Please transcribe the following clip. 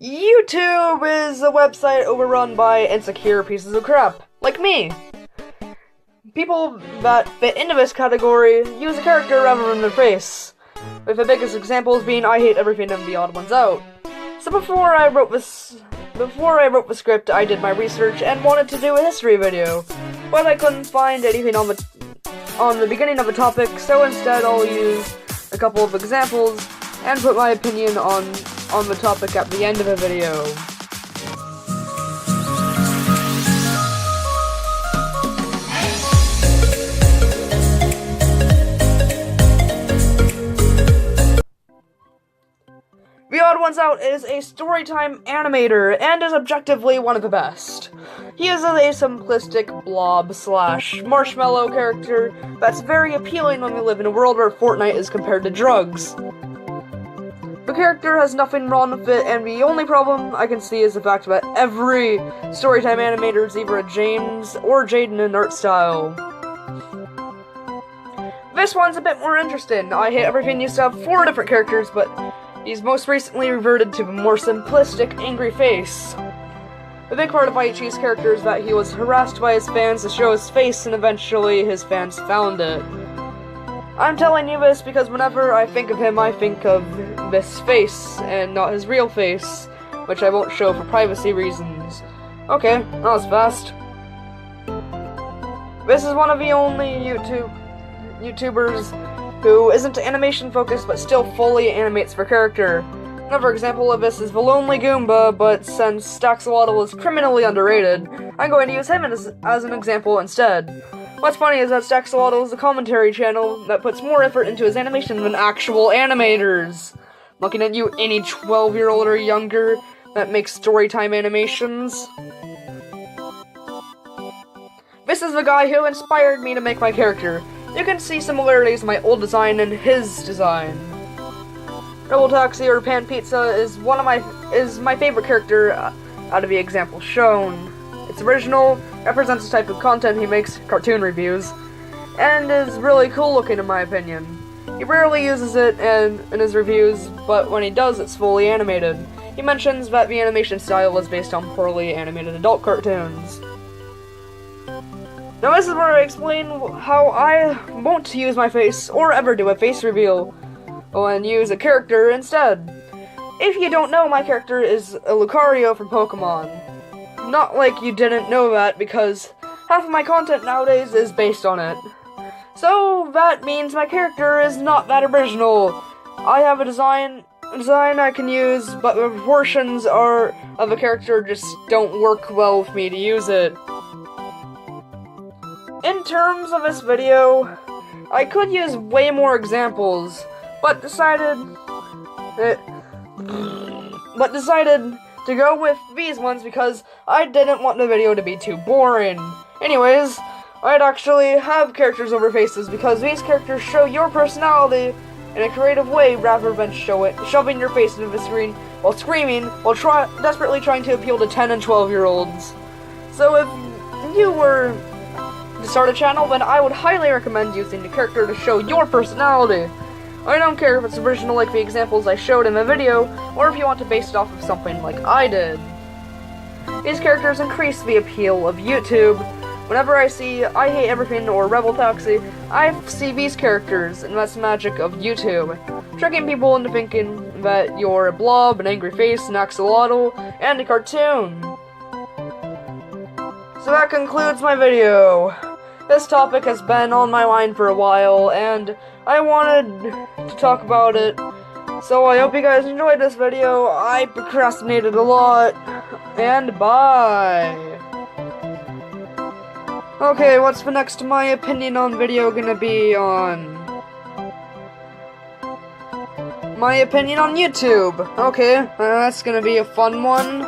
YouTube is a website overrun by insecure pieces of crap, like me. People that fit into this category use a character rather than their face, with the biggest examples being I hate everything and the odd ones out. So before I wrote the script, I did my research and wanted to do a history video, but I couldn't find anything on the beginning of the topic, so instead I'll use a couple of examples and put my opinion on the topic at the end of the video. The Odd Ones Out is a storytime animator and is objectively one of the best. He is a simplistic blob/marshmallow character that's very appealing when we live in a world where Fortnite is compared to drugs. The character has nothing wrong with it, and the only problem I can see is the fact that every storytime animator is either a James or Jaden in art style. This one's a bit more interesting. I Hate Everything used to have 4 different characters, but he's most recently reverted to the more simplistic, angry face. The big part of Aichi's character is that he was harassed by his fans to show his face, and eventually his fans found it. I'm telling you this because whenever I think of him, I think of this face, and not his real face, which I won't show for privacy reasons. Okay, that was fast. This is one of the only YouTubers who isn't animation focused but still fully animates for character. Another example of this is the Lonely Goomba, but since Staxolotl is criminally underrated, I'm going to use him as an example instead. What's funny is that Staxolotl is a commentary channel that puts more effort into his animation than actual animators. Looking at you, any 12-year-old or younger that makes storytime animations. This is the guy who inspired me to make my character. You can see similarities in my old design and his design. Rebel Taxi or Pan Pizza is my favorite character out of the examples shown. It's original, represents the type of content he makes, cartoon reviews, and is really cool looking in my opinion. He rarely uses it in his reviews, but when he does, it's fully animated. He mentions that the animation style is based on poorly animated adult cartoons. Now this is where I explain how I won't use my face or ever do a face reveal, and use a character instead. If you don't know, my character is a Lucario from Pokemon. Not like you didn't know that, because half of my content nowadays is based on it. So that means my character is not that original. I have a design I can use, but the proportions of the character just don't work well with me to use it. In terms of this video, I could use way more examples, but decided to go with these ones because I didn't want the video to be too boring. Anyways, I'd actually have characters over faces because these characters show your personality in a creative way rather than shoving your face into the screen while screaming while desperately trying to appeal to 10 and 12-year-olds. So if you were to start a channel, then I would highly recommend using the character to show your personality. I don't care if it's original like the examples I showed in the video, or if you want to base it off of something like I did. These characters increase the appeal of YouTube. Whenever I see I Hate Everything or Rebel Taxi, I see these characters, and that's the magic of YouTube. Tricking people into thinking that you're a blob, an angry face, an axolotl, and a cartoon. So that concludes my video. This topic has been on my mind for a while, and I wanted to talk about it, so I hope you guys enjoyed this video. I procrastinated a lot, and bye! Okay, what's the next my opinion on video gonna be on? My opinion on YouTube! Okay, that's gonna be a fun one.